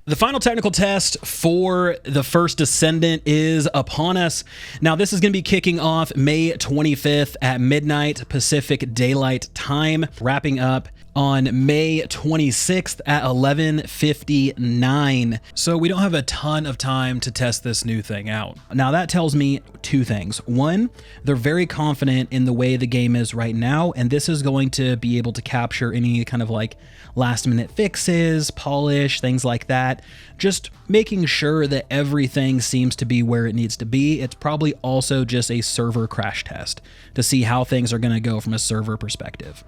The final technical test for the First Descendant is upon us. Now, this is going to be kicking off May 25th at midnight Pacific Daylight Time, wrapping up on May 26th at 11:59. So we don't have a ton of time to test this new thing out. Now, that tells me two things. One, they're very confident in the way the game is right now, and this is going to be able to capture any kind of like last minute fixes, polish, things like that. Just making sure that everything seems to be where it needs to be. It's probably also just a server crash test to see how things are going to go from a server perspective.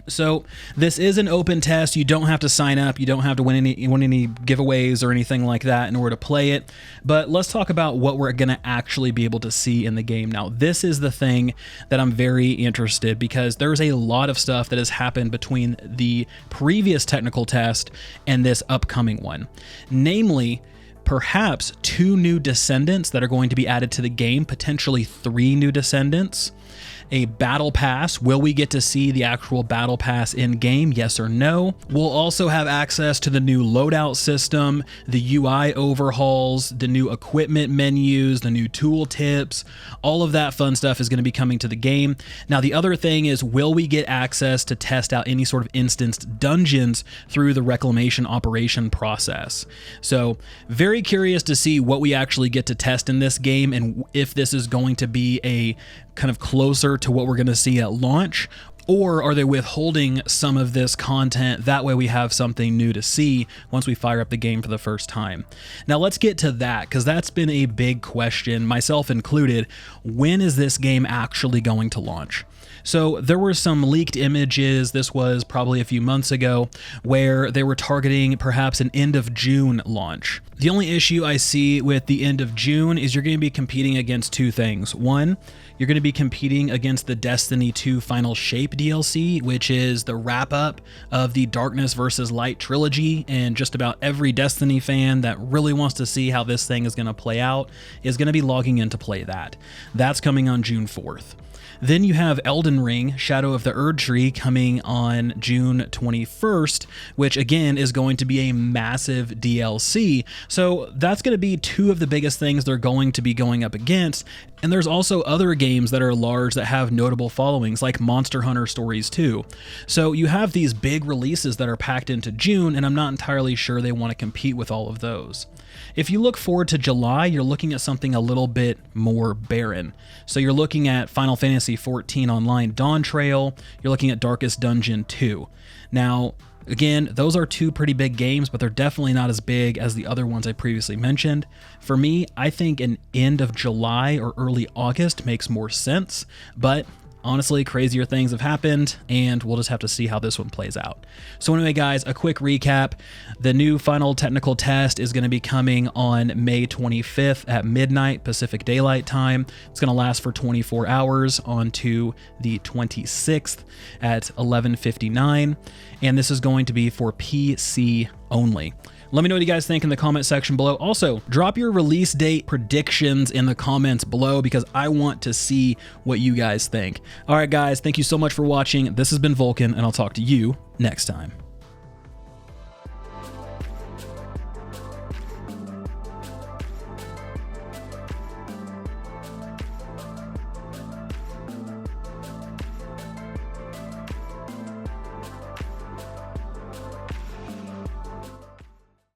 So this is an open test. You don't have to sign up. You don't have to win any giveaways or anything like that in order to play it. But let's talk about what we're going to actually be able to see in the game. Now, this is the thing that I'm very interested, because there's a lot of stuff that has happened between the previous technical test and this upcoming one. Namely, perhaps 2 new descendants that are going to be added to the game, potentially 3 new descendants. A battle pass. Will we get to see the actual battle pass in game? Yes or no? We'll also have access to the new loadout system, the UI overhauls, the new equipment menus, the new tool tips. All of that fun stuff is going to be coming to the game. Now, the other thing is, will we get access to test out any sort of instanced dungeons through the reclamation operation process? So very curious to see what we actually get to test in this game, and if this is going to be a kind of closer to what we're going to see at launch, or are they withholding some of this content? That way we have something new to see once we fire up the game for the first time. Now let's get to that, because that's been a big question, myself included. When is this game actually going to launch? So there were some leaked images, this was probably a few months ago, where they were targeting perhaps an end of June launch. The only issue I see with the end of June is you're going to be competing against 2 things. One, you're going to be competing against the Destiny 2 Final Shape DLC, which is the wrap-up of the Darkness versus Light trilogy, and just about every Destiny fan that really wants to see how this thing is going to play out is going to be logging in to play that. That's coming on June 4th. Then you have Elden Ring, Shadow of the Erdtree, coming on June 21st, which again is going to be a massive DLC. So that's going to be 2 of the biggest things they're going to be going up against. And there's also other games that are large that have notable followings, like Monster Hunter Stories 2. So you have these big releases that are packed into June, and I'm not entirely sure they want to compete with all of those. If you look forward to July, you're looking at something a little bit more barren. So you're looking at Final Fantasy XIV Online Dawn Trail, you're looking at Darkest Dungeon 2. Now, again, those are 2 pretty big games, but they're definitely not as big as the other ones I previously mentioned. For me, I think an end of July or early August makes more sense, but honestly, crazier things have happened, and we'll just have to see how this one plays out. So anyway, guys, a quick recap. The new final technical test is going to be coming on May 25th at midnight Pacific Daylight Time. It's going to last for 24 hours on to the 26th at 11:59, and this is going to be for PC only. Let me know what you guys think in the comment section below. Also, drop your release date predictions in the comments below, because I want to see what you guys think. All right, guys, thank you so much for watching. This has been Vulkan, and I'll talk to you next time.